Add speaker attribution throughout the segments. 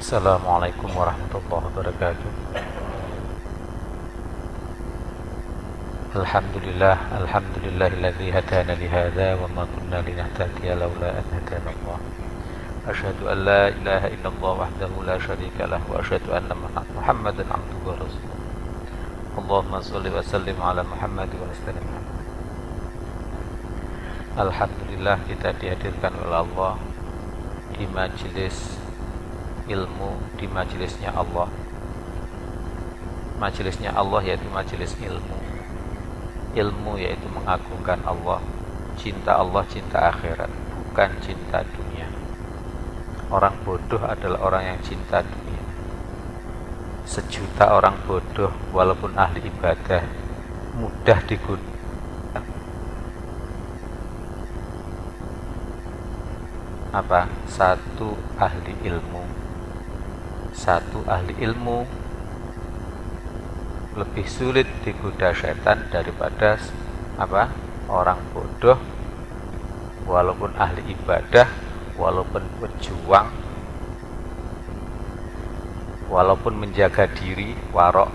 Speaker 1: Assalamualaikum warahmatullahi wabarakatuh. Alhamdulillahilladzi hadana lihadza wa ma kunna linahtadiya laula an hadana Allah. Asyhadu an la ilaha illallah wahdahu la syarika lah wa asyhadu anna Muhammadan abduhu wa rasuluh. Allahumma shalli wa sallim ala Muhammad wa ala Muhammad. Alhamdulillah, kita dihadirkan oleh Allah di majelis ilmu, di majelisnya Allah. Majelisnya Allah yaitu majelis ilmu. Ilmu yaitu mengagungkan Allah. Cinta Allah, cinta akhirat, bukan cinta dunia. Orang bodoh adalah orang yang cinta dunia. Sejuta orang bodoh walaupun ahli ibadah mudah digoda. Satu ahli ilmu lebih sulit digoda setan daripada orang bodoh walaupun ahli ibadah, walaupun pejuang, walaupun menjaga diri, warok,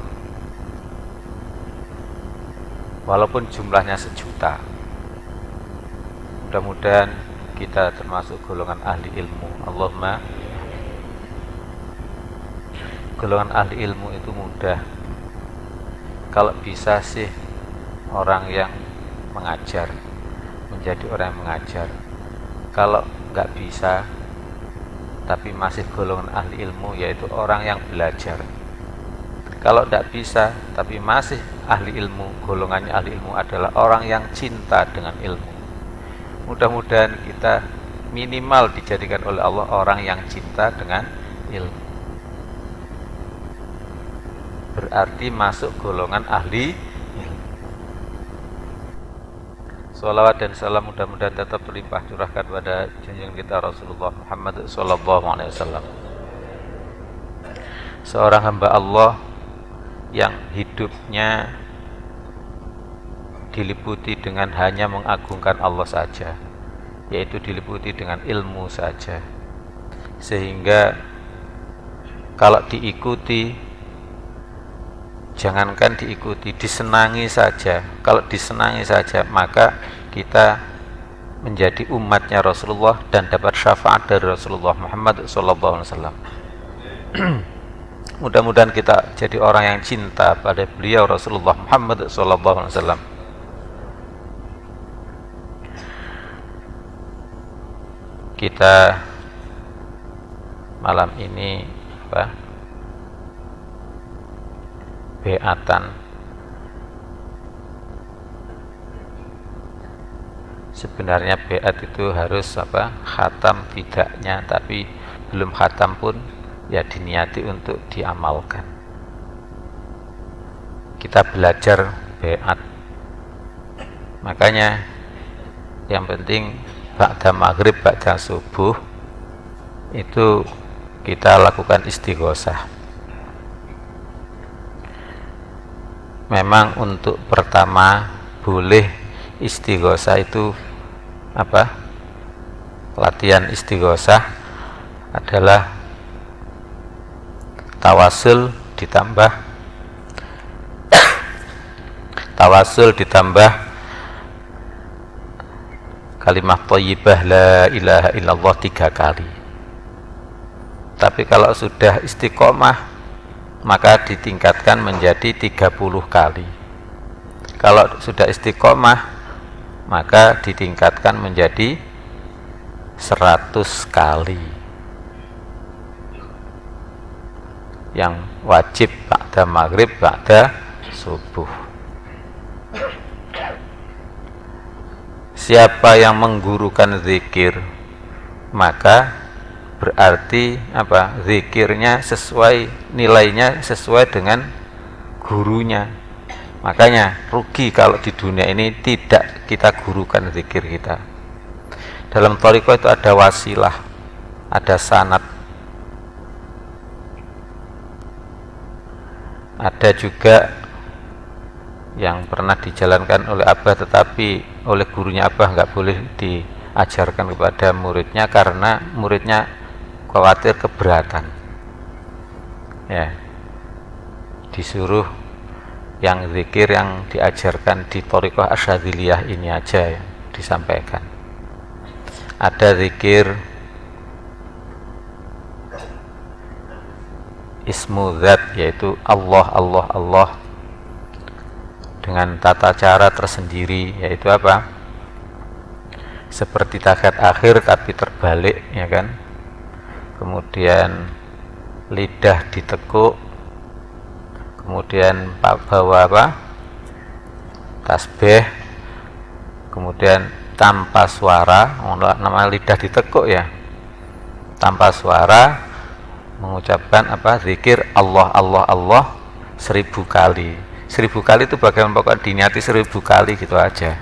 Speaker 1: walaupun jumlahnya sejuta. Mudah-mudahan kita termasuk golongan ahli ilmu. Allahumma. Golongan ahli ilmu itu mudah. Kalau bisa sih orang yang mengajar, menjadi orang yang mengajar. Kalau nggak bisa tapi masih golongan ahli ilmu, yaitu orang yang belajar. Kalau nggak bisa tapi masih ahli ilmu, golongannya ahli ilmu adalah orang yang cinta dengan ilmu. Mudah-mudahan kita minimal dijadikan oleh Allah orang yang cinta dengan ilmu. Berarti masuk golongan ahli ilmu. Sholawat dan salam mudah-mudahan tetap berlimpah curahkan pada junjungan kita Rasulullah Muhammad SAW, seorang hamba Allah yang hidupnya diliputi dengan hanya mengagungkan Allah saja, yaitu diliputi dengan ilmu saja, sehingga kalau diikuti, jangankan diikuti, disenangi saja. Kalau disenangi saja, maka kita menjadi umatnya Rasulullah dan dapat syafaat dari Rasulullah Muhammad SAW. Mudah-mudahan kita jadi orang yang cinta pada beliau Rasulullah Muhammad SAW. Kita malam ini beatan. Sebenarnya beat itu harus khatam tidaknya, tapi belum khatam pun ya diniati untuk diamalkan. Kita belajar beat. Makanya yang penting ba'da maghrib, ba'da subuh itu kita lakukan istighosah. Memang untuk pertama boleh istighosah itu latihan istighosah adalah tawasul ditambah kalimat thayyibah la ilaha illallah 3 kali. Tapi kalau sudah istiqomah maka ditingkatkan menjadi 30 kali. Kalau sudah istiqomah maka ditingkatkan menjadi 100 kali. Yang wajib ba'da maghrib, ba'da subuh. Siapa yang menggurukan zikir, maka berarti zikirnya sesuai, nilainya sesuai dengan gurunya. Makanya rugi kalau di dunia ini tidak kita gurukan zikir kita. Dalam thariqah itu ada wasilah, ada sanad, ada juga yang pernah dijalankan oleh Abah, tetapi oleh gurunya Abah nggak boleh diajarkan kepada muridnya karena muridnya khawatir keberatan. ya, disuruh yang zikir yang diajarkan di Thariqah Asyadziliyah ini aja yang disampaikan. Ada zikir ismu zat, yaitu Allah Allah Allah, dengan tata cara tersendiri, yaitu apa? Seperti tahiyat akhir tapi terbalik, ya kan? Kemudian lidah ditekuk, kemudian bawa apa? Tasbih, kemudian tanpa suara, nama lidah ditekuk ya, tanpa suara mengucapkan apa? Zikir Allah Allah Allah 1000 kali. 1000 kali itu bagaimana, pokoknya diniati 1000 kali gitu aja.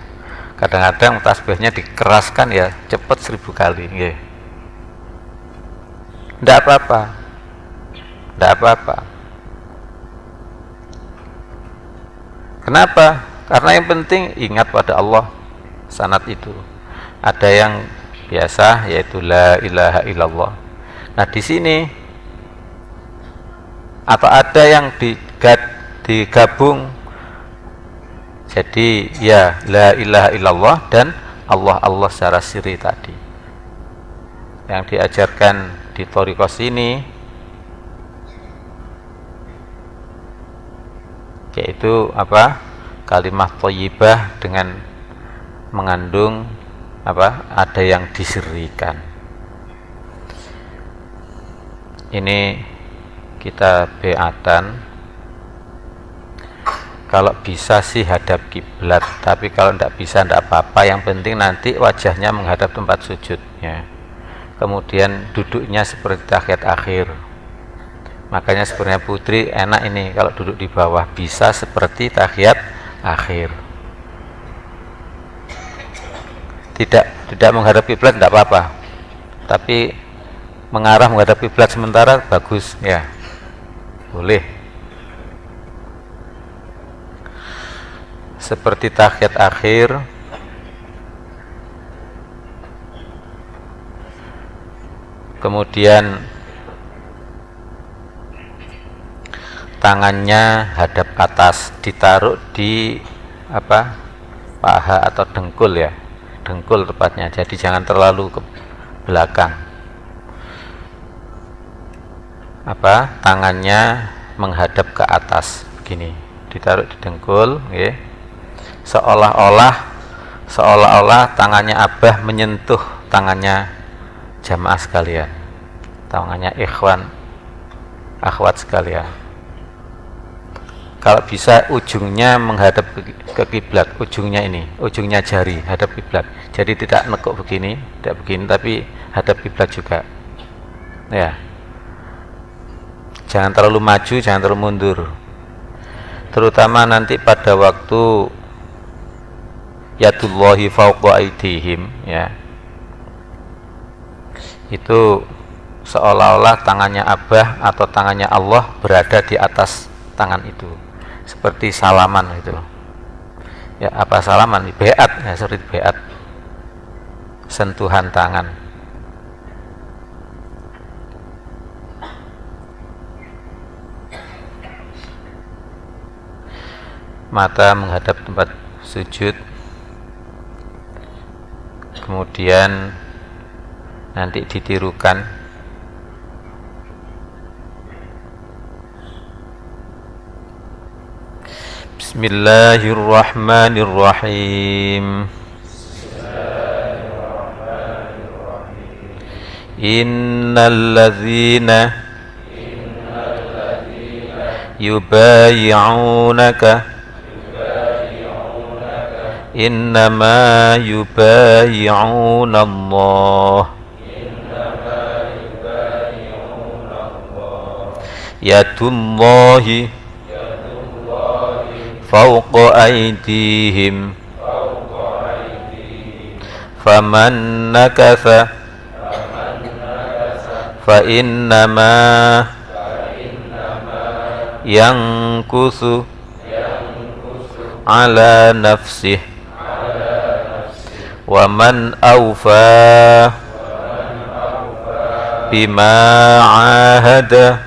Speaker 1: Kadang-kadang tasbihnya dikeraskan ya, cepet 1000 kali, nggih. Ndak apa-apa. Ndak apa-apa. Kenapa? Karena yang penting ingat pada Allah sanad itu. Ada yang biasa yaitu la ilaha illallah. Nah, di sini atau ada yang digabung jadi ya la ilaha illallah dan Allah Allah secara sirri tadi. Yang diajarkan di Thariqah ini yaitu apa? Kalimat thayyibah dengan mengandung apa? Ada yang disirrikan. Ini kita beatan, kalau bisa sih hadap kiblat, tapi kalau tidak bisa tidak apa-apa, yang penting nanti wajahnya menghadap tempat sujudnya, kemudian duduknya seperti tahiyat akhir. Makanya sebenarnya putri enak ini kalau duduk di bawah, bisa seperti tahiyat akhir, tidak menghadap kiblat tidak apa-apa, tapi mengarah menghadap kiblat sementara bagus ya, boleh. Seperti tahiyat akhir, kemudian tangannya hadap atas, ditaruh di apa? Paha atau dengkul ya, dengkul tepatnya, jadi jangan terlalu ke belakang. Apa? Tangannya menghadap ke atas begini, ditaruh di dengkul, ya. Seolah-olah tangannya Abah menyentuh tangannya jamaah sekalian, tangannya ikhwan akhwat sekalian. Kalau bisa ujungnya menghadap ke kiblat, ujungnya ini, ujungnya jari hadap kiblat. Jadi tidak nekuk begini, tidak begini, tapi hadap kiblat juga. Ya. Jangan terlalu maju, jangan terlalu mundur. Terutama nanti pada waktu yadullahi fawqa aydihim, ya. Itu seolah-olah tangannya Abah atau tangannya Allah berada di atas tangan itu. Seperti salaman itu. Ya, apa salaman? Beat, ya, seperti beat. Sentuhan tangan. Mata menghadap tempat sujud. Kemudian nanti ditirukan Bismillahirrahmanirrahim. Innal ladzina yubayi'unaka innama yubayi'una Allah yadullahi fawqa aydihim faman nakatha fa innama yankusu ala nafsih wa man awfa bima ahada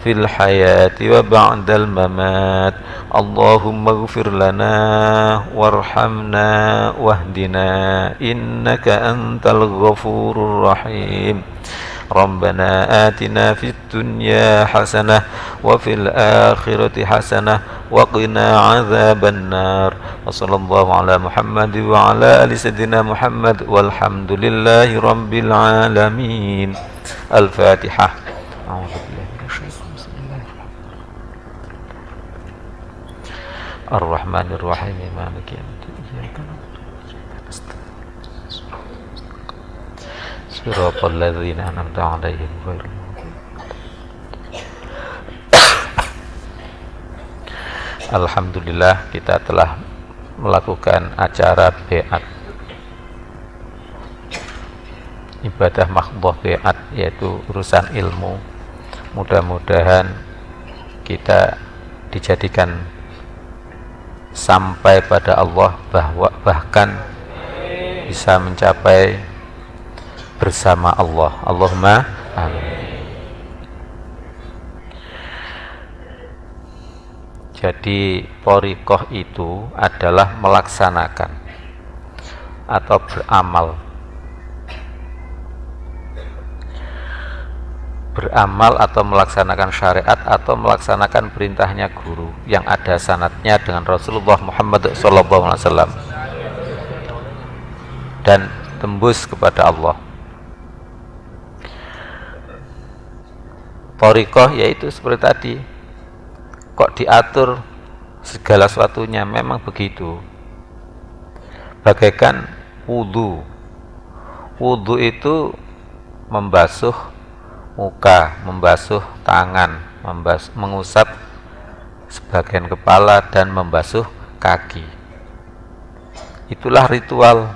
Speaker 1: في الحياة وبعد الممات اللهم اغفر لنا وارحمنا واهدنا إنك أنت الغفور الرحيم ربنا آتنا في الدنيا حسنة وفي الآخرة حسنة وقنا عذاب النار وصلى الله على محمد وعلى آل سيدنا محمد والحمد لله رب العالمين الفاتحة أعوذ بالله من الشيطان بسم الله الرحمن الرحيم مالك يوم الدين إياك نعبد وإياك نستعين صراط الذين أنعمت عليهم غير المغضوب Alhamdulillah kita telah melakukan acara beat ibadah mahdhah beat, yaitu urusan ilmu. Mudah-mudahan kita dijadikan sampai pada Allah, bahkan bisa mencapai bersama Allah. Allahumma amin. Jadi thariqah itu adalah melaksanakan atau beramal atau melaksanakan syariat atau melaksanakan perintahnya guru yang ada sanadnya dengan Rasulullah Muhammad SAW dan tembus kepada Allah. Thariqah yaitu seperti tadi, kok diatur segala sesuatunya, memang begitu. Bagaikan wudu. Wudu itu membasuh muka, membasuh tangan, mengusap sebagian kepala dan membasuh kaki. Itulah ritual.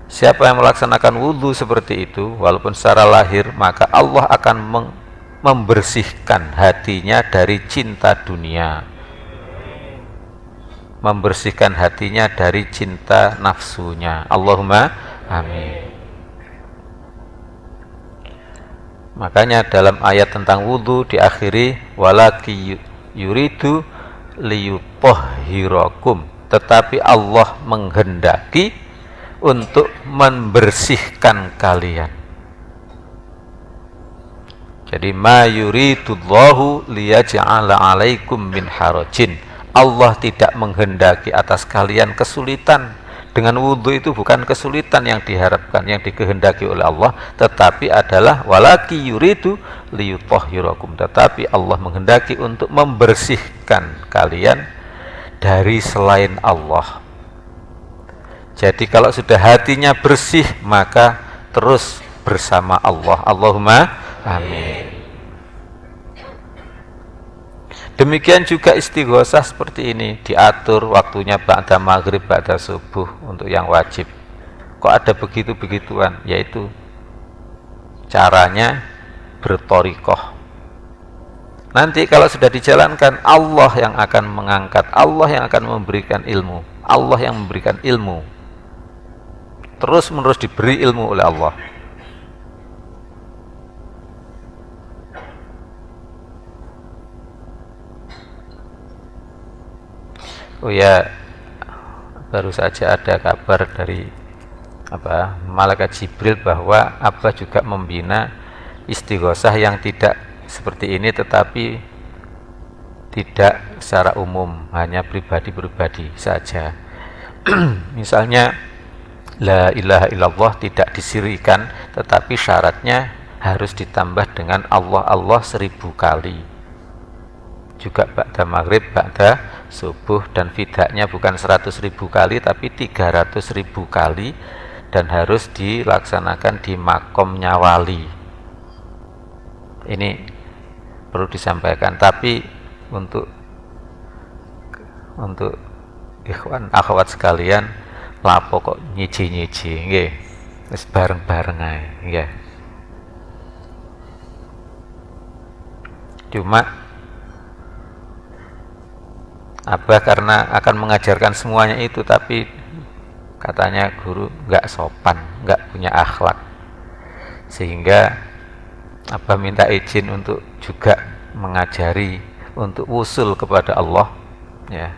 Speaker 1: Siapa yang melaksanakan wudu seperti itu, walaupun secara lahir, maka Allah akan membersihkan hatinya dari cinta dunia, membersihkan hatinya dari cinta nafsunya. Allahumma amin. Makanya dalam ayat tentang wudu diakhiri walaki yuridu liyutahhirakum, tetapi Allah menghendaki untuk membersihkan kalian. Jadi ma yuridullahu liyaj'ala 'alaikum min harajin. Allah tidak menghendaki atas kalian kesulitan. Dengan wudu itu bukan kesulitan yang diharapkan, yang dikehendaki oleh Allah, tetapi adalah walaki yuridu liyutahhirakum, tetapi Allah menghendaki untuk membersihkan kalian dari selain Allah. Jadi kalau sudah hatinya bersih, maka terus bersama Allah. Allahumma amin. Demikian juga istighosah seperti ini, diatur waktunya ba'da maghrib, ba'da subuh untuk yang wajib. Kok ada begitu-begituan? Yaitu caranya berthariqah. Nanti kalau sudah dijalankan, Allah yang akan mengangkat, Allah yang akan memberikan ilmu, Allah yang memberikan ilmu. Terus menerus diberi ilmu oleh Allah. Oh ya, baru saja ada kabar dari Malaikat Jibril bahwa Abah juga membina istighosah yang tidak seperti ini, tetapi tidak secara umum, hanya pribadi-pribadi saja. Misalnya la ilaha illallah tidak disirikan, tetapi syaratnya harus ditambah dengan Allah 1000 kali. Juga ba'da maghrib, ba'da subuh, dan fidaknya bukan 100.000 kali tapi 300.000 kali, dan harus dilaksanakan di makomnya wali. Ini perlu disampaikan. Tapi untuk ikhwan akhwat sekalian, lapo kok nyiji-nyiji, nggih. Wis bareng-bareng ae, nggih. Cuma Abah karena akan mengajarkan semuanya itu, tapi katanya guru nggak sopan, nggak punya akhlak, sehingga Abah minta izin untuk juga mengajari untuk wusul kepada Allah, ya,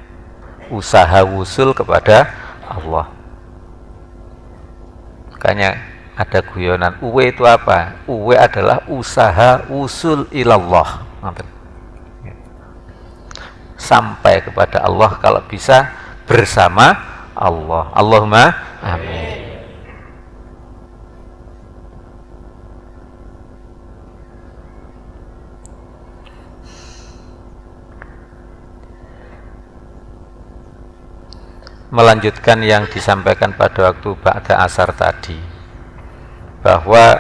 Speaker 1: usaha wusul kepada Allah. Makanya ada guyonan, uwe itu apa? Uwe adalah usaha wusul ilallah, sampai kepada Allah kalau bisa bersama Allah. Allahumma amin. Melanjutkan yang disampaikan pada waktu ba'da asar tadi, bahwa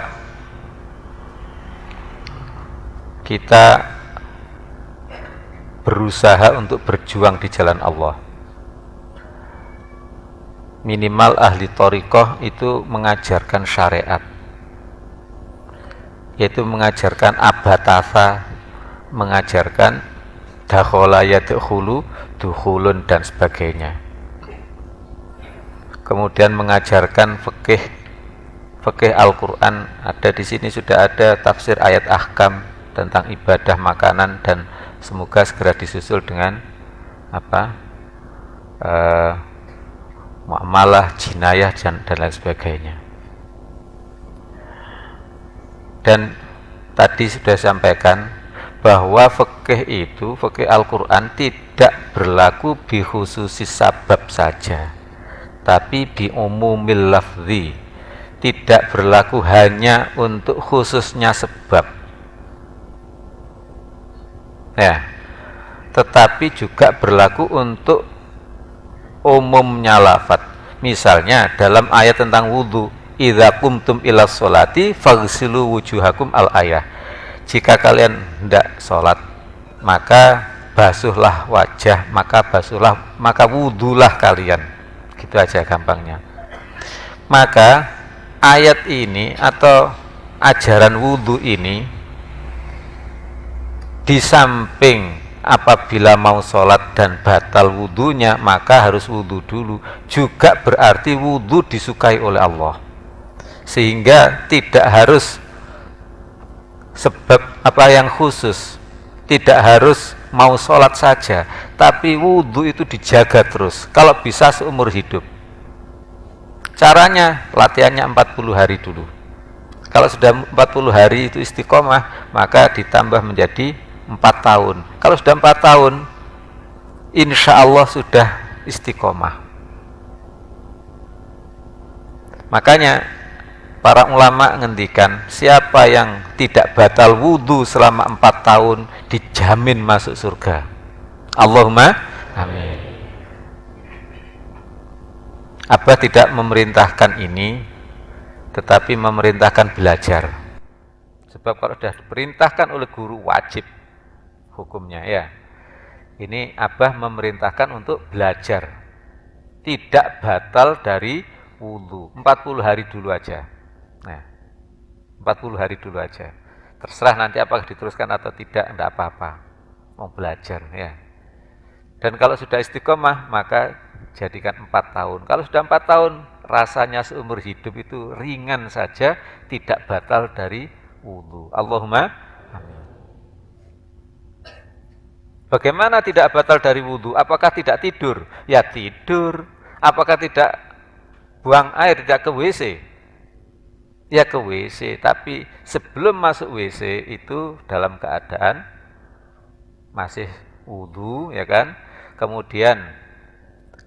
Speaker 1: kita berusaha untuk berjuang di jalan Allah. Minimal ahli thariqah itu mengajarkan syariat, yaitu mengajarkan abatasa, mengajarkan dakhala yadkhulu, dukhulun dan sebagainya. Kemudian mengajarkan fikih Al-Quran. Ada di sini sudah ada tafsir ayat ahkam tentang ibadah makanan, dan semoga segera disusul dengan muamalah, jinayah dan lain sebagainya. Dan tadi sudah sampaikan bahwa fikih Al-Quran tidak berlaku bi khususis sabab saja, tapi bi umumil lafzi, tidak berlaku hanya untuk khususnya sebab, ya, tetapi juga berlaku untuk umumnya lafaz. Misalnya dalam ayat tentang wudu, idza qumtum ilas sholati faghsilu wujuhakum, al-ayah, jika kalian hendak sholat maka basuhlah wajah, maka wudulah kalian. Gitu aja gampangnya. Maka ayat ini atau ajaran wudu ini, di samping apabila mau sholat dan batal wudunya maka harus wudu dulu, juga berarti wudu disukai oleh Allah, sehingga tidak harus sebab yang khusus, tidak harus mau sholat saja, tapi wudhu itu dijaga terus, kalau bisa seumur hidup. Caranya, latihannya 40 hari dulu. Kalau sudah 40 hari itu istiqomah, maka ditambah menjadi 4 tahun. Kalau sudah 4 tahun, insya Allah sudah istiqomah. Makanya para ulama ngendikan, siapa yang tidak batal wudhu selama 4 tahun dijamin masuk surga. Allahumma amin. Abah tidak memerintahkan ini, tetapi memerintahkan belajar. Sebab kalau sudah diperintahkan oleh guru, wajib hukumnya, ya. Ini Abah memerintahkan untuk belajar, tidak batal dari wudhu. 40 hari dulu aja. Nah, 40 hari dulu aja. Terserah nanti apakah diteruskan atau tidak, enggak apa-apa. Mau belajar, ya. Dan kalau sudah istiqomah, maka jadikan 4 tahun. Kalau sudah 4 tahun, rasanya seumur hidup itu ringan saja, tidak batal dari wudhu. Allahumma amin. Bagaimana tidak batal dari wudhu? Apakah tidak tidur? Ya tidur. Apakah tidak buang air, tidak ke WC? Ya ke WC, tapi sebelum masuk WC itu dalam keadaan masih wudhu, ya kan? Kemudian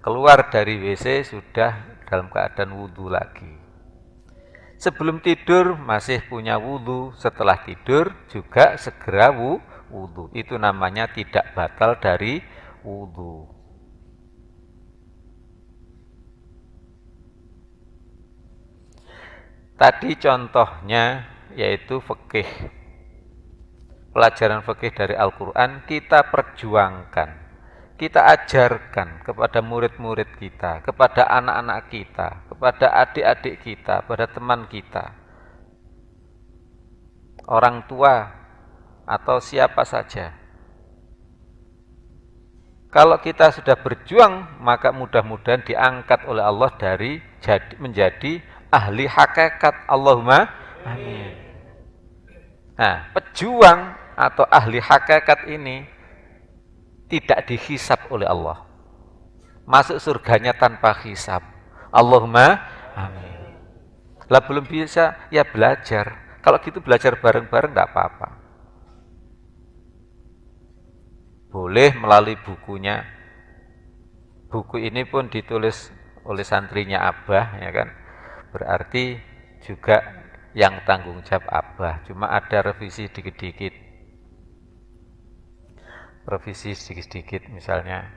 Speaker 1: keluar dari WC sudah dalam keadaan wudhu lagi. Sebelum tidur masih punya wudhu, setelah tidur juga segera wudhu. Itu namanya tidak batal dari wudhu. Tadi contohnya yaitu fikih. Pelajaran fikih dari Al-Quran kita perjuangkan, kita ajarkan kepada murid-murid kita, kepada anak-anak kita, kepada adik-adik kita, kepada teman kita, orang tua, atau siapa saja. Kalau kita sudah berjuang, maka mudah-mudahan diangkat oleh Allah menjadi ahli hakikat. Allahumma amin. Nah, pejuang atau ahli hakikat ini tidak dihisab oleh Allah. Masuk surganya tanpa hisab. Allahumma amin. Lah belum bisa, ya belajar. Kalau gitu belajar bareng-bareng enggak apa-apa. Boleh melalui bukunya. Buku ini pun ditulis oleh santrinya Abah, ya kan. Berarti juga yang tanggung jawab Abah. Cuma ada revisi dikit-dikit. Revisi sedikit-sedikit misalnya.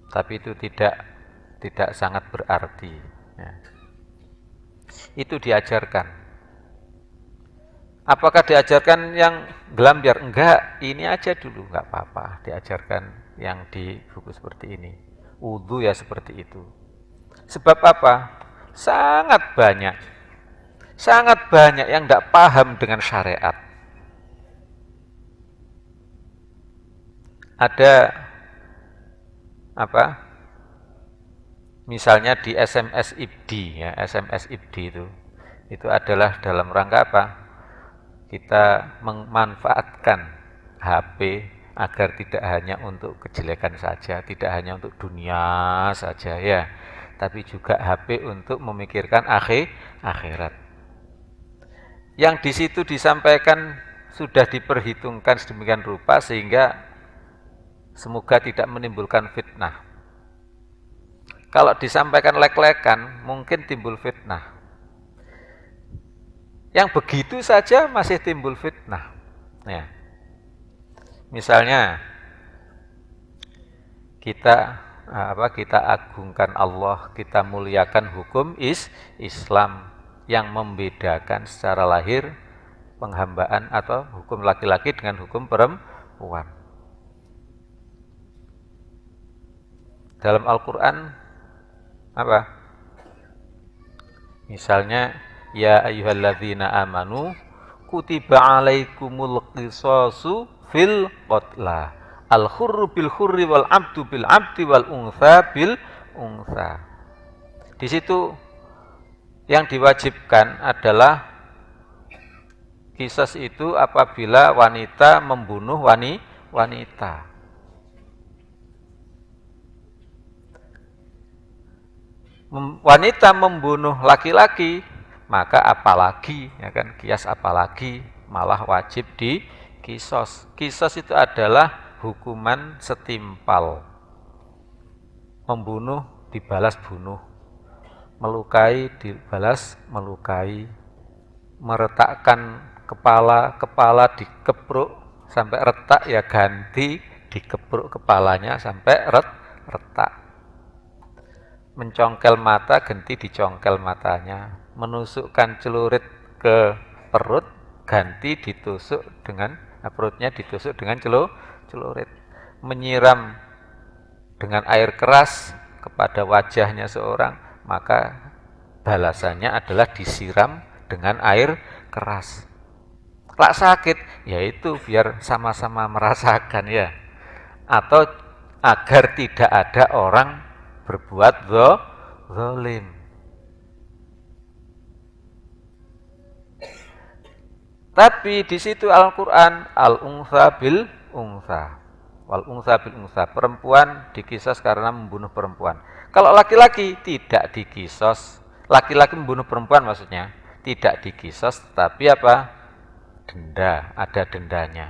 Speaker 1: Tapi itu tidak sangat berarti. Ya. Itu diajarkan. Apakah diajarkan yang gelambiar? Enggak, ini aja dulu, enggak apa-apa. Diajarkan yang di buku seperti ini. Wudhu ya seperti itu. Sebab apa? Sangat banyak yang enggak paham dengan syariat. Ada apa? Misalnya di SMS IBD ya, SMS IBD itu adalah dalam rangka apa? Kita memanfaatkan HP agar tidak hanya untuk kejelekan saja, tidak hanya untuk dunia saja ya, tapi juga HP untuk memikirkan akhirat. Yang di situ disampaikan sudah diperhitungkan sedemikian rupa sehingga semoga tidak menimbulkan fitnah. Kalau disampaikan lek-lekan, mungkin timbul fitnah. Yang begitu saja masih timbul fitnah. Ya. Misalnya kita agungkan Allah, kita muliakan hukum Islam yang membedakan secara lahir penghambaan atau hukum laki-laki dengan hukum perempuan. Dalam Al-Qur'an apa? Misalnya ya ayyuhalladzina amanu kutiba alaikumul qisasu fil qatla al khurru bil khurri wal abdu bil abdi wal untha bil untha. Di situ yang diwajibkan adalah qisas itu apabila wanita membunuh wanita. Wanita membunuh laki-laki, maka apalagi ya kan, kias apalagi malah wajib di kisos. Kisos itu adalah hukuman setimpal. Membunuh dibalas bunuh, melukai dibalas melukai, meretakkan kepala dikepruk sampai retak ya ganti dikepruk kepalanya sampai retak. Mencongkel mata ganti dicongkel matanya, menusukkan celurit ke perut ganti ditusuk dengan perutnya ditusuk dengan celurit, menyiram dengan air keras kepada wajahnya seorang, maka balasannya adalah disiram dengan air keras. Lak sakit, yaitu biar sama-sama merasakan ya, atau agar tidak ada orang berbuat zalim. Tapi di situ Al-Qur'an al-untha bil untha. Wal untha bil untha, perempuan dikisos karena membunuh perempuan. Kalau laki-laki tidak dikisos, laki-laki membunuh perempuan maksudnya, tidak dikisos tapi apa? Denda, ada dendanya.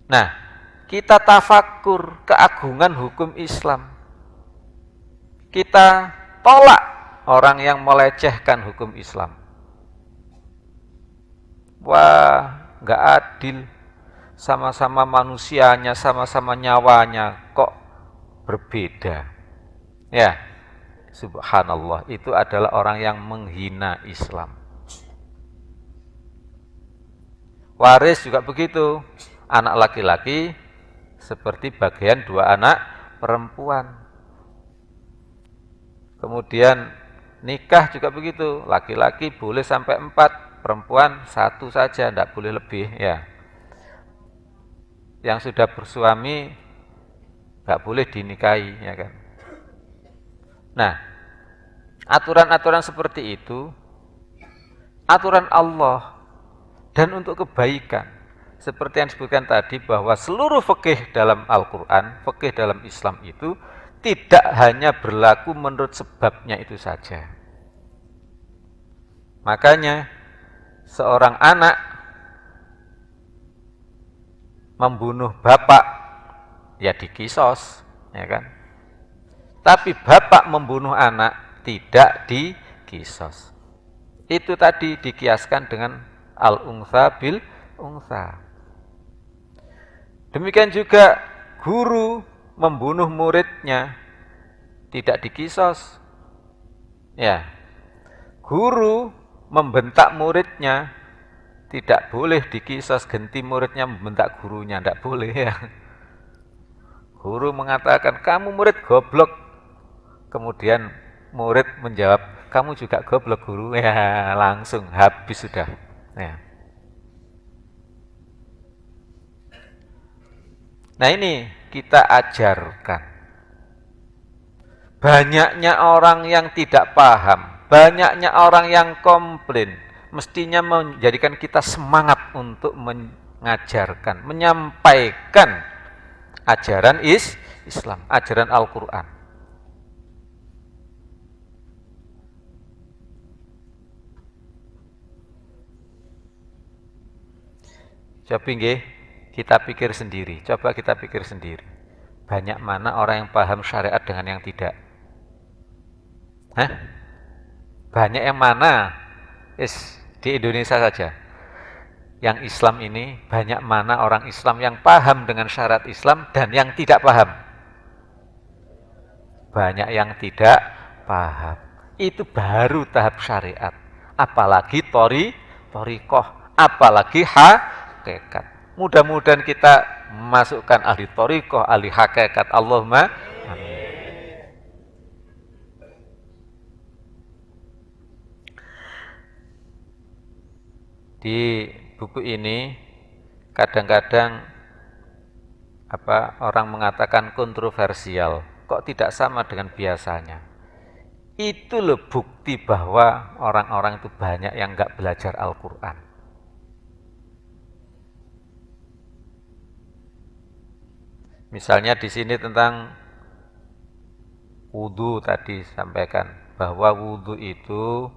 Speaker 1: Nah, kita tafakur keagungan hukum Islam. Kita tolak orang yang melecehkan hukum Islam. Wah, nggak adil. Sama-sama manusianya, sama-sama nyawanya, kok berbeda. Ya, subhanallah, itu adalah orang yang menghina Islam. Waris juga begitu. Anak laki-laki seperti bagian dua anak perempuan. Kemudian nikah juga begitu, laki-laki boleh sampai 4, perempuan 1 saja, tidak boleh lebih ya. Yang sudah bersuami nggak boleh dinikahi ya kan. Nah, Aturan-aturan seperti itu aturan Allah dan untuk kebaikan. Seperti yang disebutkan tadi bahwa seluruh fikih dalam Al-Quran, fikih dalam Islam itu tidak hanya berlaku menurut sebabnya itu saja. Makanya seorang anak membunuh bapak ya dikisos, ya kan? Tapi bapak membunuh anak tidak dikisos. Itu tadi dikiaskan dengan al-untha bil untha. Demikian juga guru membunuh muridnya tidak dikisos. Ya. Guru membentak muridnya tidak boleh dikisos, ganti muridnya membentak gurunya, tidak boleh ya. Guru mengatakan kamu murid goblok, kemudian murid menjawab kamu juga goblok guru, ya langsung habis sudah. Ya. Nah ini kita ajarkan. Banyaknya orang yang tidak paham, banyaknya orang yang komplain, mestinya menjadikan kita semangat untuk mengajarkan, menyampaikan ajaran Islam, ajaran Al-Quran. Coba nggih, kita pikir sendiri, coba kita pikir sendiri. Banyak mana orang yang paham syariat dengan yang tidak? Hah? Banyak yang mana? Di Indonesia saja. Yang Islam ini, banyak mana orang Islam yang paham dengan syariat Islam dan yang tidak paham? Banyak yang tidak paham. Itu baru tahap syariat. Apalagi torikoh, apalagi hakikat. Mudah-mudahan kita masukkan ahli torikoh, ahli hakikat. Allahumma amin. Di buku ini kadang-kadang orang mengatakan kontroversial, kok tidak sama dengan biasanya. Itu loh bukti bahwa orang-orang itu banyak yang nggak belajar Al-Quran. Misalnya di sini tentang wudhu tadi sampaikan bahwa wudhu itu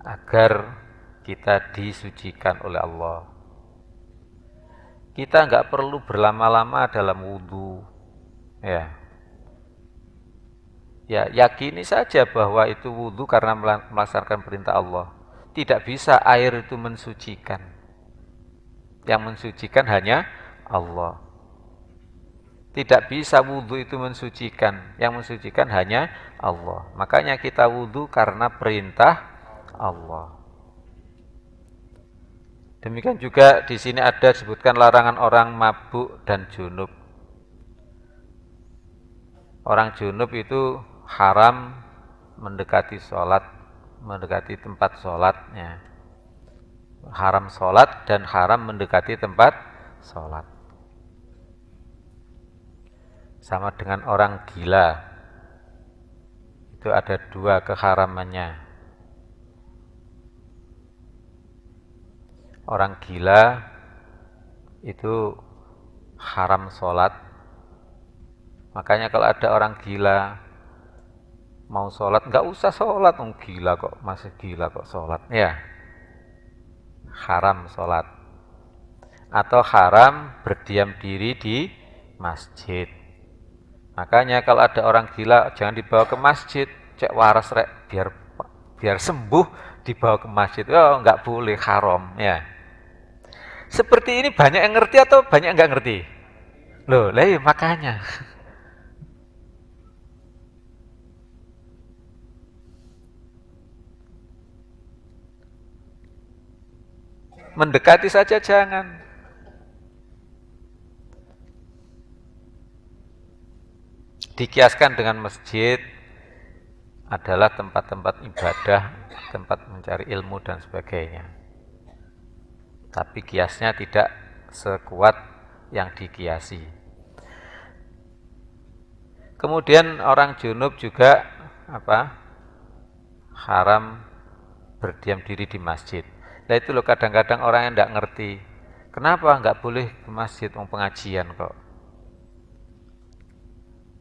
Speaker 1: agar kita disucikan oleh Allah. Kita nggak perlu berlama-lama dalam wudhu, ya. Ya yakini saja bahwa itu wudhu karena melaksanakan perintah Allah. Tidak bisa air itu mensucikan. Yang mensucikan hanya Allah. Tidak bisa wudhu itu mensucikan. Yang mensucikan hanya Allah. Makanya kita wudhu karena perintah Allah. Demikian juga di sini ada disebutkan larangan orang mabuk dan junub. Orang junub itu haram mendekati sholat, mendekati tempat sholatnya. Haram sholat dan haram mendekati tempat sholat. Sama dengan orang gila. Itu ada dua keharamannya. Orang gila itu haram sholat. Makanya kalau ada orang gila mau sholat, nggak usah sholat, gila kok, masih gila kok sholat, ya haram sholat. Atau haram berdiam diri di masjid. Makanya kalau ada orang gila jangan dibawa ke masjid, cek waras rek, biar sembuh dibawa ke masjid. Oh, nggak boleh, haram, ya. Seperti ini banyak yang ngerti atau banyak yang nggak ngerti? Loh, makanya. Mendekati saja jangan. Dikiaskan dengan masjid adalah tempat-tempat ibadah, tempat mencari ilmu dan sebagainya. Tapi kiasnya tidak sekuat yang dikiasi. Kemudian orang junub juga apa? Haram berdiam diri di masjid. Nah itu loh kadang-kadang orang yang tidak ngerti. Kenapa nggak boleh ke masjid mau pengajian kok?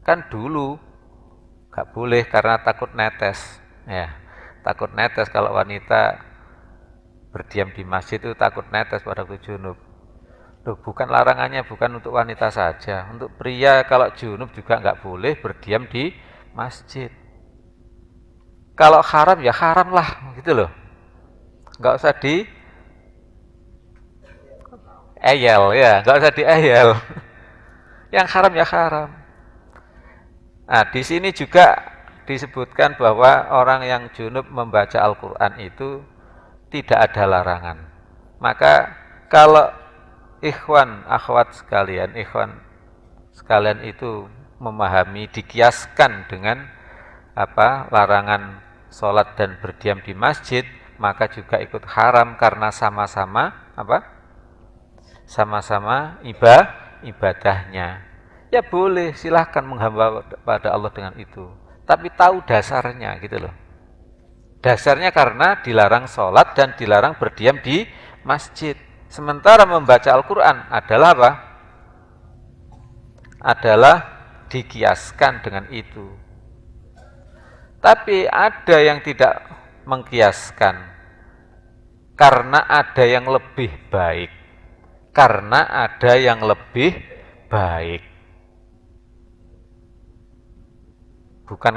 Speaker 1: Kan dulu nggak boleh karena takut netes. Ya, takut netes kalau wanita berdiam di masjid itu takut netes pada waktu junub. Loh, bukan larangannya bukan untuk wanita saja. Untuk pria kalau junub juga nggak boleh berdiam di masjid. Kalau haram ya haram lah, gitu loh. Nggak usah di eyel ya, nggak usah di eyel. Yang haram ya haram. Nah, di sini juga disebutkan bahwa orang yang junub membaca Al-Quran itu tidak ada larangan. Maka kalau ikhwan, akhwat sekalian, ikhwan sekalian itu memahami, dikiaskan dengan larangan sholat dan berdiam di masjid, maka juga ikut haram karena sama-sama sama-sama ibadahnya. Ya boleh, silahkan menghamba pada Allah dengan itu. Tapi tahu dasarnya gitu loh. Dasarnya karena dilarang sholat dan dilarang berdiam di masjid. Sementara membaca Al-Quran adalah apa? Adalah dikiaskan dengan itu. Tapi ada yang tidak mengkiaskan. Karena ada yang lebih baik. Karena ada yang lebih baik. Bukan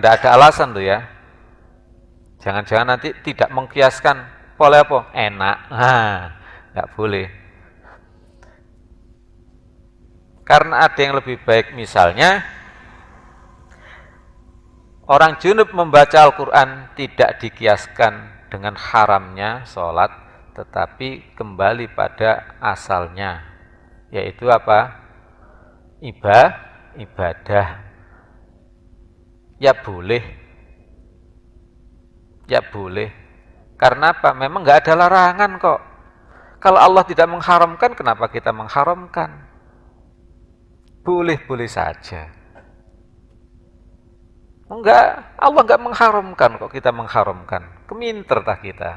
Speaker 1: tidak ada alasan tuh ya. Jangan-jangan nanti tidak mengkiaskan boleh apa? Enak. Nggak boleh. Karena ada yang lebih baik, misalnya orang junub membaca Al-Quran tidak dikiaskan dengan haramnya sholat, tetapi kembali pada asalnya, yaitu apa? Ibadah. Ya boleh. Ya boleh. Karena apa? Memang nggak ada larangan kok. Kalau Allah tidak mengharamkan, kenapa kita mengharamkan? Boleh-boleh saja. Enggak, Allah enggak mengharamkan kok kita mengharamkan. Keminter tah kita.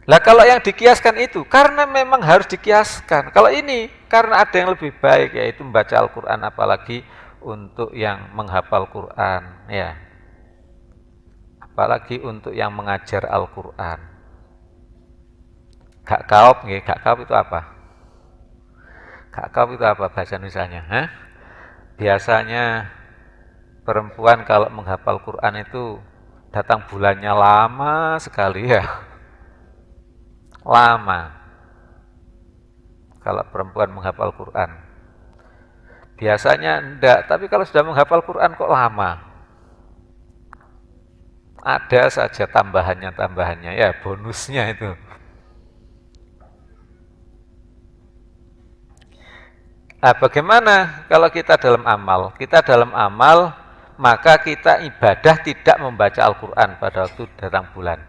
Speaker 1: Lah kalau yang dikiaskan itu, karena memang harus dikiaskan. Kalau ini, karena ada yang lebih baik, yaitu membaca Al-Quran, apalagi untuk yang menghafal Quran. Ya. Apalagi untuk yang mengajar Al-Quran. Gak kaop, gak kaop itu apa? Gak kaop itu apa bahasa Indonesianya? Biasanya perempuan kalau menghafal Quran itu datang bulannya lama sekali ya. Lama. Kalau perempuan menghafal Quran. Biasanya enggak, tapi kalau sudah menghafal Quran kok lama. Ada saja tambahannya ya, bonusnya itu. Nah, bagaimana kalau kita dalam amal? Kita dalam amal, maka kita ibadah tidak membaca Al-Quran pada waktu datang bulan.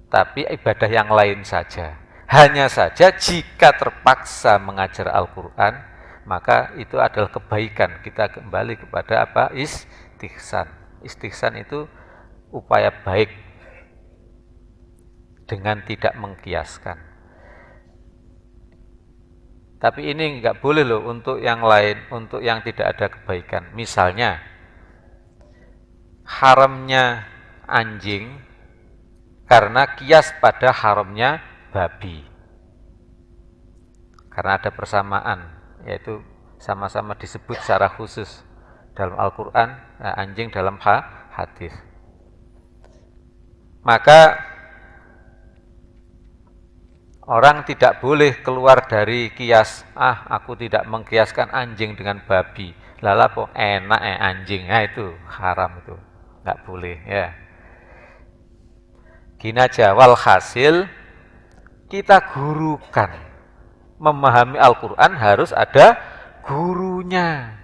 Speaker 1: Tapi ibadah yang lain saja. Hanya saja jika terpaksa mengajar Al-Quran, maka itu adalah kebaikan. Kita kembali kepada apa? Istihsan. Istihsan itu upaya baik dengan tidak mengkiaskan. Tapi ini nggak boleh loh untuk yang lain, untuk yang tidak ada kebaikan. Misalnya, haramnya anjing karena kias pada haramnya babi. Karena ada persamaan, yaitu sama-sama disebut secara khusus dalam Al-Quran, anjing dalam hadis. Maka orang tidak boleh keluar dari kias. Aku tidak mengkiaskan anjing dengan babi. Lala kok enak anjing. Itu haram itu. Nggak boleh ya. Gini aja, walhasil kita gurukan. Memahami Al-Quran harus ada gurunya.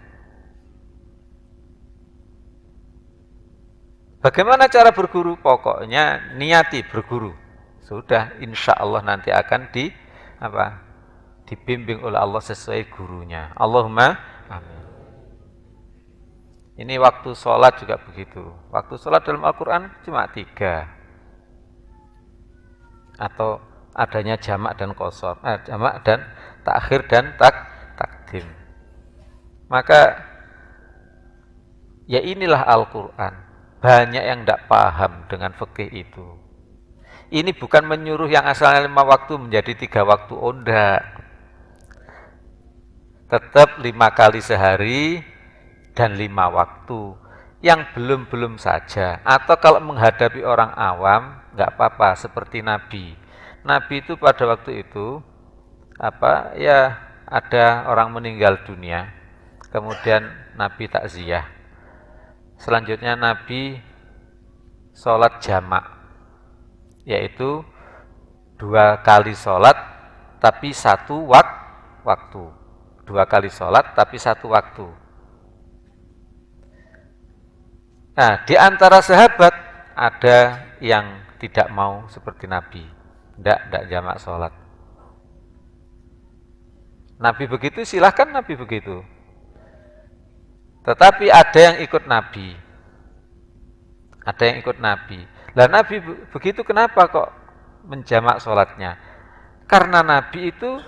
Speaker 1: Bagaimana cara berguru? Pokoknya niati berguru. Sudah, insya Allah nanti akan dibimbing oleh Allah sesuai gurunya. Allahumma amin. Ini waktu sholat juga begitu. Waktu sholat dalam Al-Quran cuma 3. Atau adanya jamak dan qasar, jamak dan takhir dan takdim. Maka ya inilah Al-Quran. Banyak yang tidak paham dengan fikih itu. Ini bukan menyuruh yang asalnya 5 waktu menjadi 3 waktu, oh enggak. Tetap 5 kali sehari dan 5 waktu. Yang belum-belum saja. Atau kalau menghadapi orang awam, enggak apa-apa, seperti Nabi. Nabi itu pada waktu itu, ada orang meninggal dunia. Kemudian Nabi takziah. Selanjutnya Nabi sholat jamak, yaitu 2 kali sholat tapi 1 waktu. 2 kali sholat tapi 1 waktu. Nah, di antara sahabat ada yang tidak mau seperti Nabi, tidak jamak sholat. Nabi begitu, silahkan Nabi begitu. Tetapi ada yang ikut Nabi. Ada yang ikut Nabi. Lah Nabi begitu kenapa kok menjamak sholatnya? Karena Nabi itu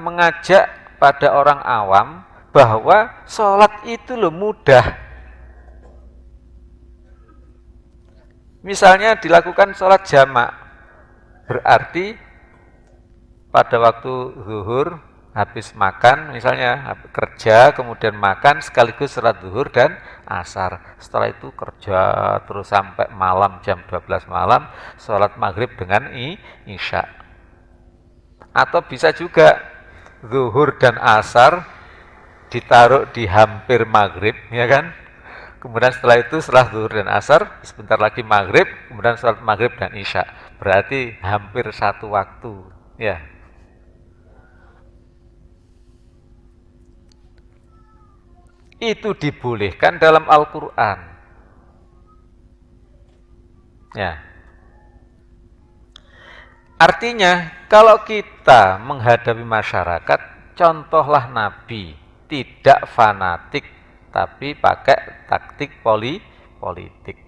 Speaker 1: mengajak pada orang awam bahwa sholat itu loh mudah. Misalnya dilakukan sholat jamak, berarti pada waktu zuhur habis makan, misalnya kerja kemudian makan sekaligus sholat zuhur dan asar. Setelah itu kerja terus sampai malam jam 12 malam, sholat maghrib dengan isya. Atau bisa juga zuhur dan asar ditaruh di hampir maghrib, ya kan? Kemudian setelah itu, setelah zuhur dan asar, sebentar lagi maghrib, kemudian sholat maghrib dan isya. Berarti hampir 1 waktu. Ya. Itu dibolehkan dalam Al-Quran. Ya. Artinya, kalau kita menghadapi masyarakat, contohlah Nabi, tidak fanatik, tapi pakai taktik politik.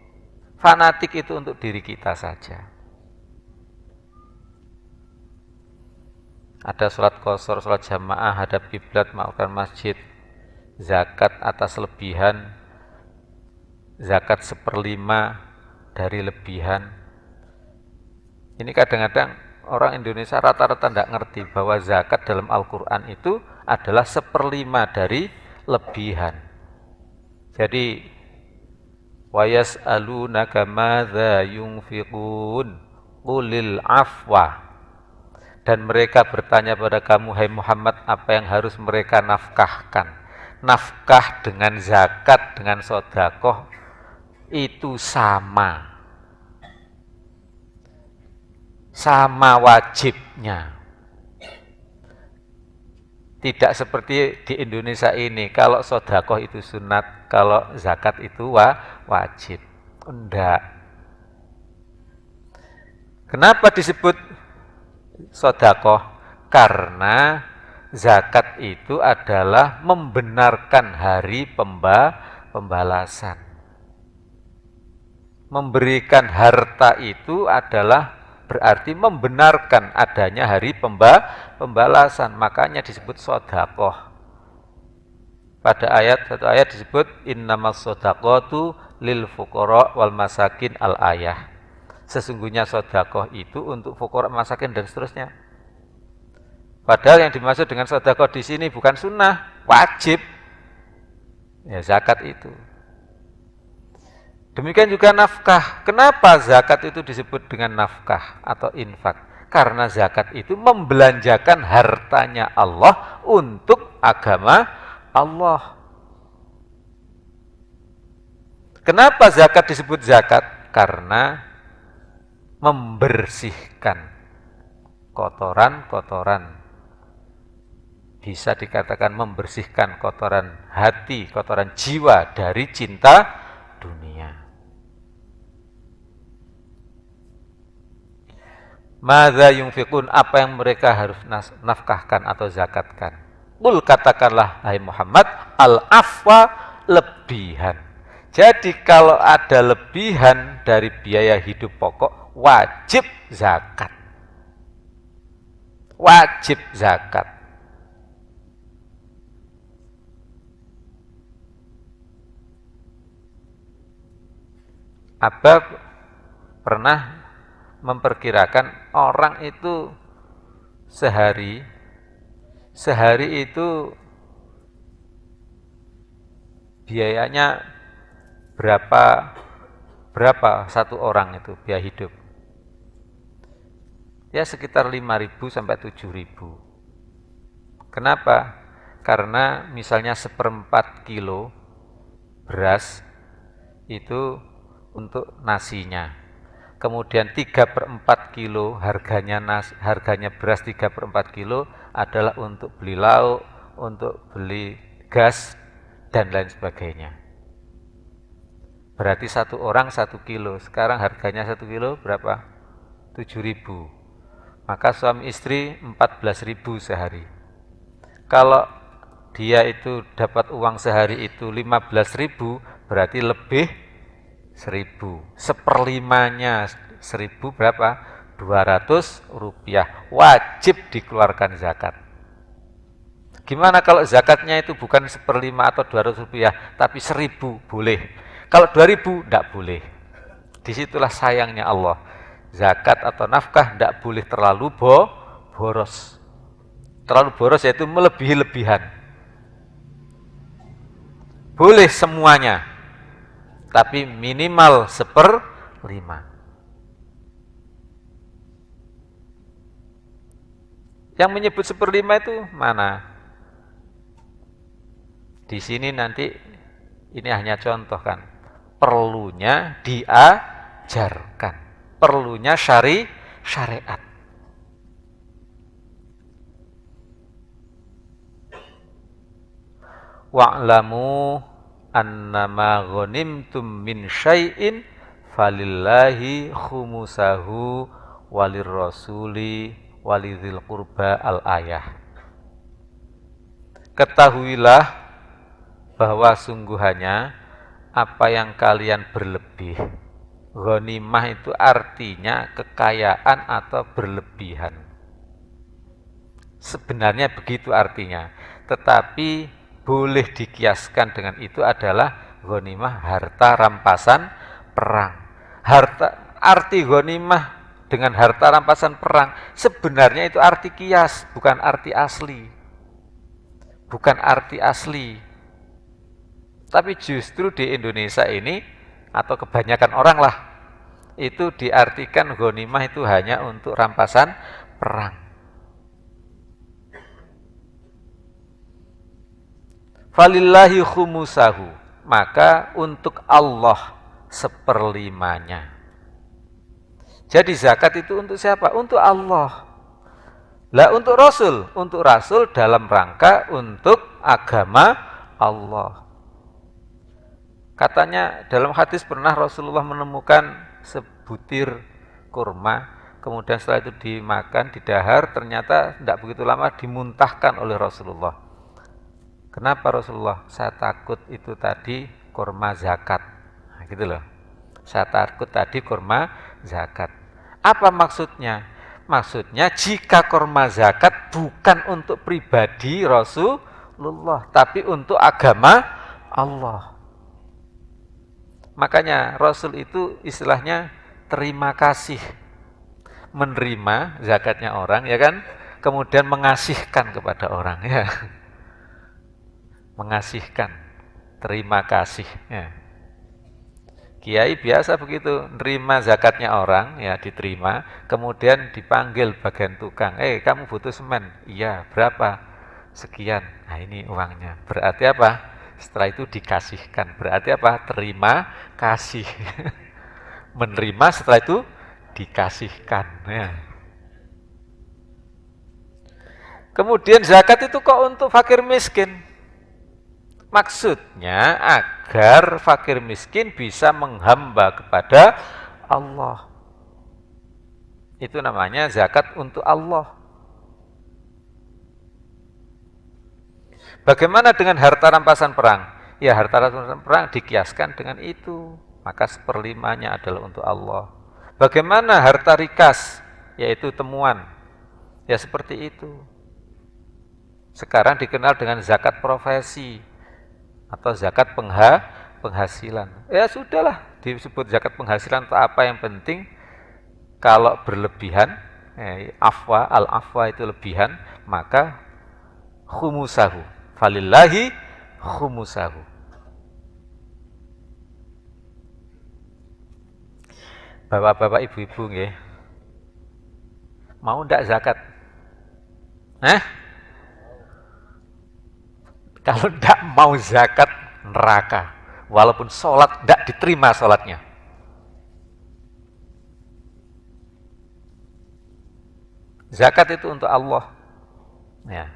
Speaker 1: Fanatik itu untuk diri kita saja. Ada sholat qashar, sholat jamaah, hadap kiblat, melakukan masjid, zakat atas lebihan, zakat 1/5 dari lebihan. Ini kadang-kadang orang Indonesia rata-rata tidak ngerti bahwa zakat dalam Al-Quran itu adalah 1/5 dari lebihan. Jadi wa yas'alunaka madza yunfiqun qulil afwa, dan mereka bertanya pada kamu, hai Muhammad, apa yang harus mereka nafkahkan. Nafkah dengan zakat, dengan sedekah itu sama wajibnya. Tidak seperti di Indonesia ini, kalau sedekah itu sunat, kalau zakat itu wajib. Enggak. Kenapa disebut sedekah? Karena zakat itu adalah membenarkan hari pembalasan. Memberikan harta itu adalah berarti membenarkan adanya hari pembalasan. Makanya disebut sedekah. Pada satu ayat disebut innamas shadaqatu lil fuqara wal masakin al-ayah. Sesungguhnya sedekah itu untuk fuqara, masakin dan seterusnya. Padahal yang dimaksud dengan sedekah di sini bukan sunnah, wajib. Ya, zakat itu. Demikian juga nafkah. Kenapa zakat itu disebut dengan nafkah atau infak? Karena zakat itu membelanjakan hartanya Allah untuk agama Allah. Kenapa zakat disebut zakat? Karena membersihkan kotoran-kotoran. Bisa dikatakan membersihkan kotoran hati, kotoran jiwa dari cinta dunia. Madza yunfiqun, apa yang mereka harus nafkahkan atau zakatkan. Qul, katakanlah hai Muhammad, al-afwa lebihan. Jadi kalau ada lebihan dari biaya hidup pokok, wajib zakat. Wajib zakat. Abah pernah memperkirakan orang itu sehari itu biayanya berapa satu orang itu biaya hidup? Ya sekitar 5.000 sampai 7.000. Kenapa? Karena misalnya 1/4 kilo beras itu untuk nasinya. Kemudian 3/4 kilo harganya beras 3/4 kilo adalah untuk beli lauk, untuk beli gas, dan lain sebagainya. Berarti satu orang 1 kilo. Sekarang harganya 1 kilo berapa? 7.000. Maka suami istri 14.000 sehari. Kalau dia itu dapat uang sehari itu 15.000, berarti lebih 1.000. 1/5-nya 1.000 berapa? 200 rupiah. Wajib dikeluarkan zakat. Gimana kalau zakatnya itu bukan 1/5 atau 200 rupiah, tapi 1.000 boleh. Kalau 2.000 tidak boleh. Disitulah sayangnya Allah. Zakat atau nafkah tidak boleh terlalu boros. Terlalu boros yaitu melebihi-lebihan. Boleh semuanya, tapi minimal 1/5. Yang menyebut 1/5 itu mana? Di sini nanti ini hanya contoh kan. Perlunya diajarkan. Perlunya syariat. Wa'lamu annama ghanimtum min syai'in falillahi khumusahu walirrasuli walidzil qurba al-ayah. Ketahuilah bahwa sungguhnya apa yang kalian berlebih. Ghanimah itu artinya kekayaan atau berlebihan. Sebenarnya begitu artinya, tetapi boleh dikiaskan dengan itu adalah ghanimah harta rampasan perang. Arti ghanimah dengan harta rampasan perang sebenarnya itu arti kias, bukan arti asli. Bukan arti asli. Tapi justru di Indonesia ini, atau kebanyakan orang lah, itu diartikan ghanimah itu hanya untuk rampasan perang. Falillahi khumusahu, maka untuk Allah 1/5-nya. Jadi zakat itu untuk siapa? Untuk Allah. Lah untuk Rasul dalam rangka untuk agama Allah. Katanya dalam hadis pernah Rasulullah menemukan sebutir kurma, kemudian setelah itu dimakan, didahar, ternyata tidak begitu lama dimuntahkan oleh Rasulullah. Kenapa Rasulullah? Saya takut itu tadi kurma zakat. Nah, gitu loh. Saya takut tadi kurma zakat. Apa maksudnya? Maksudnya jika kurma zakat bukan untuk pribadi Rasulullah, tapi untuk agama Allah. Makanya Rasul itu istilahnya terima kasih. Menerima zakatnya orang, ya kan? Kemudian mengasihkan kepada orang, ya. Mengasihkan, terima kasih, ya. Kiai biasa begitu, nerima zakatnya orang, ya diterima, kemudian dipanggil bagian tukang, kamu butuh semen? Iya, berapa? Sekian. Nah ini uangnya. Berarti apa? Setelah itu dikasihkan. Berarti apa? Terima kasih. Menerima setelah itu dikasihkan. Ya. Kemudian zakat itu kok untuk fakir miskin? Maksudnya agar fakir miskin bisa menghamba kepada Allah. Itu namanya zakat untuk Allah. Bagaimana dengan harta rampasan perang? Ya harta rampasan perang dikiaskan dengan itu. Maka seperlimanya adalah untuk Allah. Bagaimana harta rikas? Yaitu temuan. Ya seperti itu. Sekarang dikenal dengan zakat profesi atau zakat penghasilan. Ya sudahlah, disebut zakat penghasilan atau apa, yang penting kalau berlebihan, al-afwa itu lebihan, maka khumusahu. Falillahi khumusahu. Bapak-bapak, ibu-ibu nggih. Mau ndak zakat? Kalau ndak mau zakat, neraka. Walaupun sholat ndak diterima sholatnya. Zakat itu untuk Allah. Ya,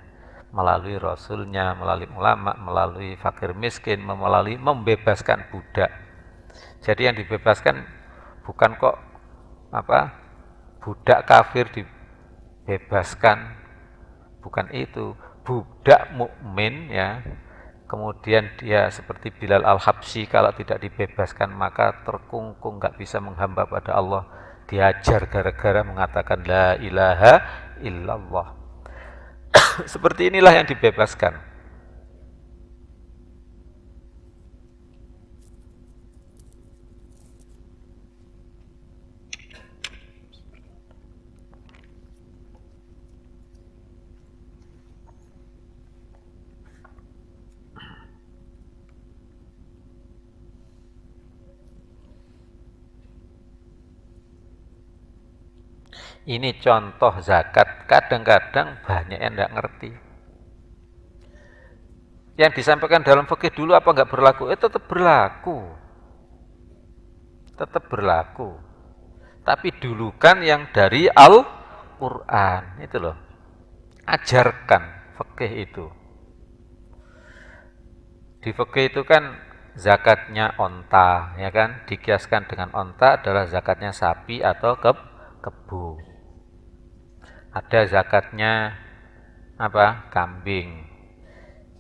Speaker 1: melalui Rasulnya, melalui ulama, melalui fakir miskin, melalui membebaskan budak. Jadi yang dibebaskan bukan kok budak kafir dibebaskan, bukan itu. Budak mukmin ya, kemudian dia seperti Bilal Al-Habsyi, kalau tidak dibebaskan maka terkungkung, nggak bisa menghamba pada Allah, diajar gara-gara mengatakan la ilaha illallah. Seperti inilah yang dibebaskan. Ini contoh zakat, kadang-kadang banyak yang tidak ngerti. Yang disampaikan dalam fikih dulu apa enggak berlaku? Tetap berlaku. Tetap berlaku. Tapi dulu kan yang dari Al-Quran, itu loh. Ajarkan fikih itu. Di fikih itu kan zakatnya onta, ya kan? Dikiaskan dengan onta adalah zakatnya sapi atau kebu. Ada zakatnya kambing.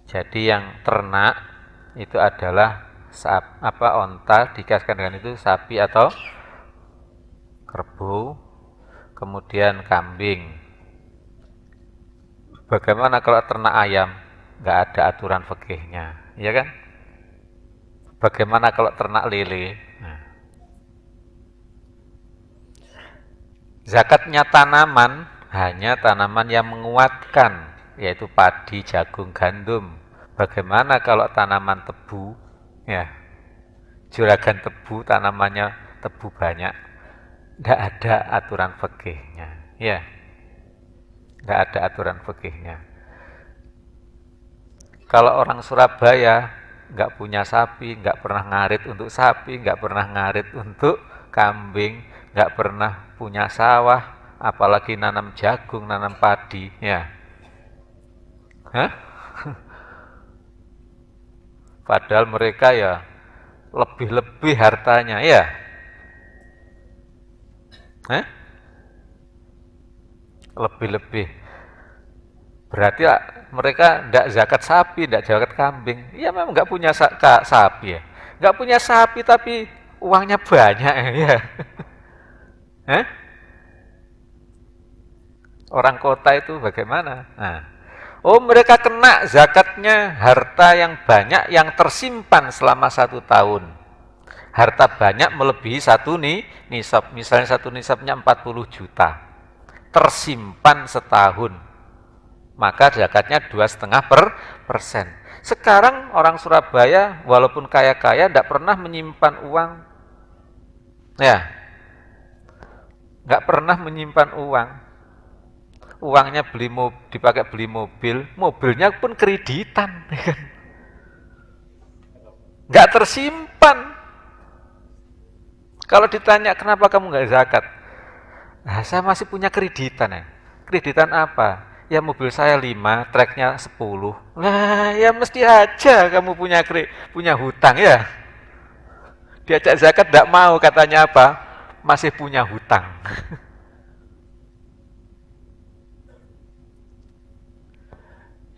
Speaker 1: Jadi yang ternak itu adalah onta, dikiaskan dengan itu sapi atau kerbau, kemudian kambing. Bagaimana kalau ternak ayam? Nggak ada aturan fikihnya, ya kan? Bagaimana kalau ternak lele? Zakatnya tanaman hanya tanaman yang menguatkan, yaitu padi, jagung, gandum. Bagaimana kalau tanaman tebu? Ya, juragan tebu, tanamannya tebu banyak. Tidak ada aturan fikihnya. Ya, tidak ada aturan fikihnya. Kalau orang Surabaya nggak punya sapi, nggak pernah ngarit untuk sapi, nggak pernah ngarit untuk kambing, nggak pernah punya sawah, apalagi nanam jagung, nanam padi, ya. Padahal mereka ya lebih-lebih hartanya, ya. Lebih-lebih. Berarti mereka tidak zakat sapi, tidak zakat kambing. Ya memang nggak punya sapi ya. Nggak punya sapi tapi uangnya banyak ya. Orang kota itu bagaimana? Mereka kena zakatnya harta yang banyak yang tersimpan selama 1 tahun. Harta banyak melebihi satu nisab. Misalnya satu nisabnya 40 juta. Tersimpan setahun. Maka zakatnya 2,5%. Sekarang orang Surabaya walaupun kaya-kaya tidak pernah menyimpan uang. Ya. Nggak pernah menyimpan uang. Uangnya dipakai beli mobil, mobilnya pun kreditan, nggak tersimpan. Kalau ditanya kenapa kamu nggak zakat, saya masih punya kreditan ya. Kreditan apa? Ya mobil saya 5, treknya 10. Nah, ya mesti aja kamu punya hutang ya. Diajak zakat nggak mau, katanya apa? Masih punya hutang.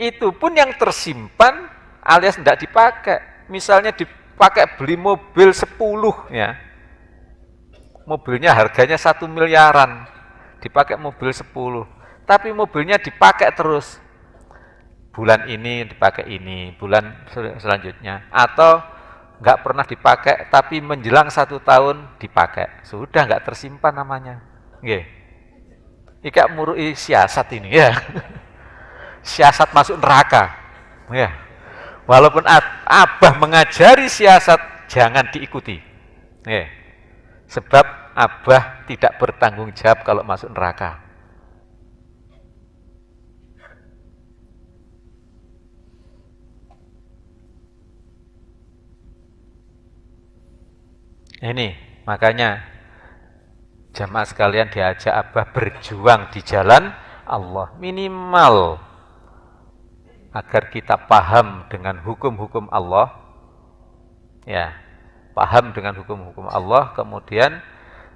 Speaker 1: Itu pun yang tersimpan alias tidak dipakai. misalnya dipakai beli mobil 10 ya. Mobilnya harganya 1 miliaran, dipakai mobil 10. Tapi mobilnya dipakai terus. Bulan ini dipakai ini, bulan selanjutnya. Atau nggak pernah dipakai, tapi menjelang 1 tahun dipakai. Sudah nggak tersimpan namanya. Nggih. Ika murui siasat ini ya. Siasat masuk neraka. Ya. Walaupun Abah mengajari siasat, jangan diikuti. Ya. Sebab Abah tidak bertanggung jawab kalau masuk neraka. Ini makanya jamaah sekalian diajak Abah berjuang di jalan Allah minimal agar kita paham dengan hukum-hukum Allah, ya, paham dengan hukum-hukum Allah, kemudian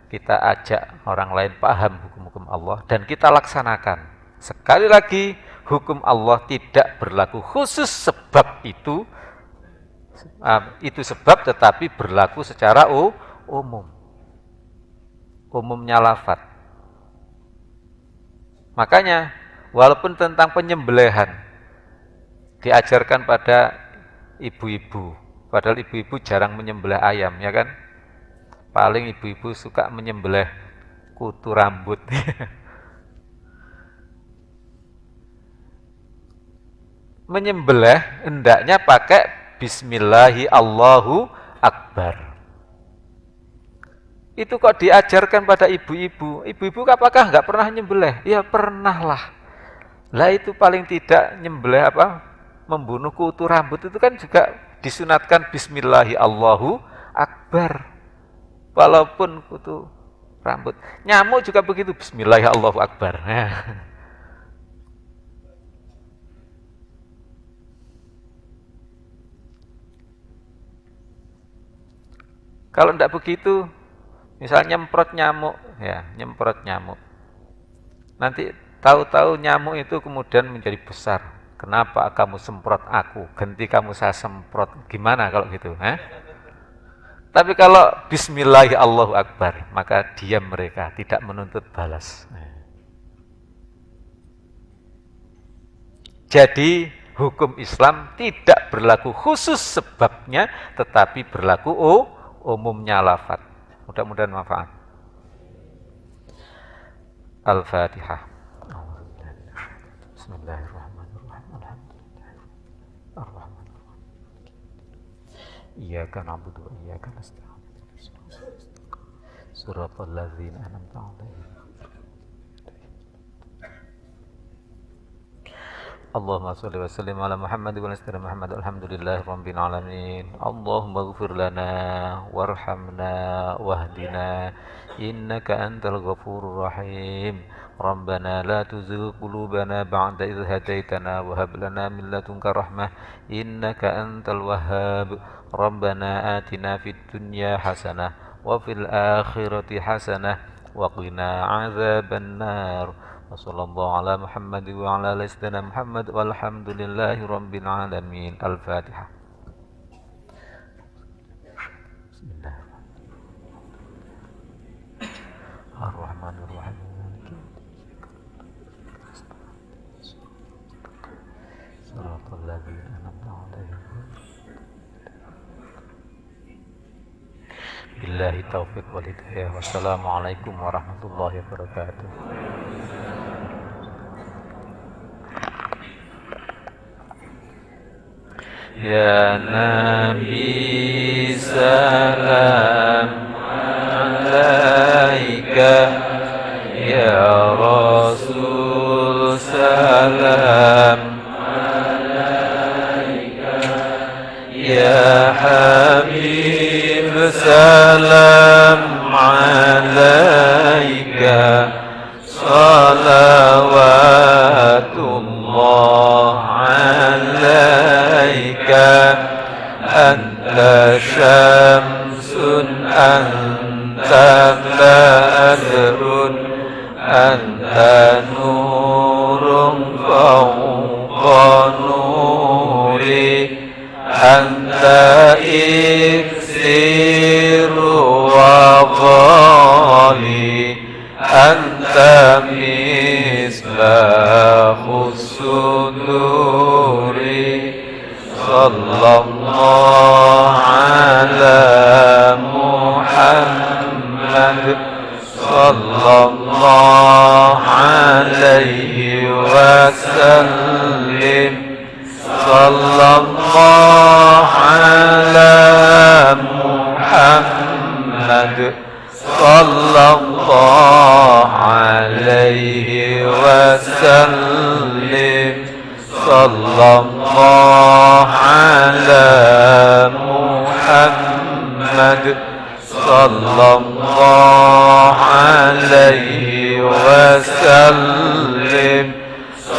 Speaker 1: kita ajak orang lain paham hukum-hukum Allah dan kita laksanakan. Sekali lagi, hukum Allah tidak berlaku khusus sebab itu sebab, tetapi berlaku secara umum. Umumnya lafaz. Makanya walaupun tentang penyembelihan diajarkan pada ibu-ibu, padahal ibu-ibu jarang menyembelih ayam, ya kan? Paling ibu-ibu suka menyembelih kutu rambut. Menyembelih hendaknya pakai Bismillahi Allahu Akbar. Itu kok diajarkan pada ibu-ibu. Ibu-ibu apakah nggak pernah nyembelih? Ya pernah lah. Lah itu paling tidak nyembelih apa? Membunuh kutu rambut itu kan juga disunatkan Bismillahi Allahu Akbar. Walaupun kutu rambut. Nyamuk juga begitu, Bismillahi Allahu Akbar. Kalau tidak begitu, misalnya nyemprot nyamuk, ya, nyemprot nyamuk. Nanti tahu-tahu nyamuk itu kemudian menjadi besar. Kenapa kamu semprot aku? Ganti kamu saya semprot. Gimana kalau gitu? Tapi kalau Bismillahi Allahu Akbar, maka diam mereka, tidak menuntut balas. Jadi hukum Islam tidak berlaku khusus sebabnya, tetapi berlaku umumnya lafaz. Mudah-mudahan manfaat. Al-Fatihah. Bismillahirrahmanirrahim. Ar-Rahmanirrahim. Iyyaka na'budu wa iyyaka nasta'in. Shiratal ladzina an'amta 'alaihim. Allahumma shalli wa sallim ala Muhammad wa ala Muhammad. Alhamdulillahi rabbil alamin. Allahumma ighfir lana warhamna wahdina innaka antal ghafurur rahim. Rabbana la tuzigh qulubana ba'da idh hadaitana wa hab lana min ladunka rahmah innaka antal wahhab. Rabbana atina fid dunya hasanah wa fil akhirati hasanah wa qina adzaban nar. Wassallallahu ala Muhammad wa ala sayyidina Muhammad walhamdulillahi rabbil alamin. Al-Fatihah. Bismillahirrahmanirrahim. Shiratal ladzina an'amta 'alaihim. Billahi taufiq wal hidayah. Wassalamualaikum warahmatullahi wabarakatuh. Ya Nabi salam alaika, ya Rasul salam alaika, ya Habib salam alaika, salawatullah anta syamsun anta badrun anta nurun fawqa nuri anta إكسير وغالي أنت مصباح الصدور صلى الله على محمد صلى الله عليه وسلم صلى الله على محمد صلى الله عليه وسلم صلى الله على محمد صلى الله عليه وسلم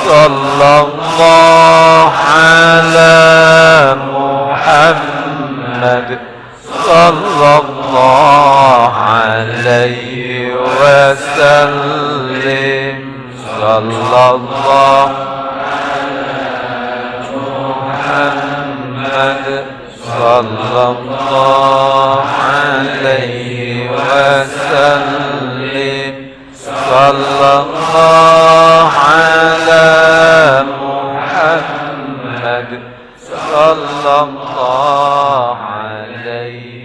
Speaker 1: صلى الله على محمد صلى الله عليه وسلم صلى الله محمد صلى الله عليه وسلم صلى الله على محمد صلى الله عليه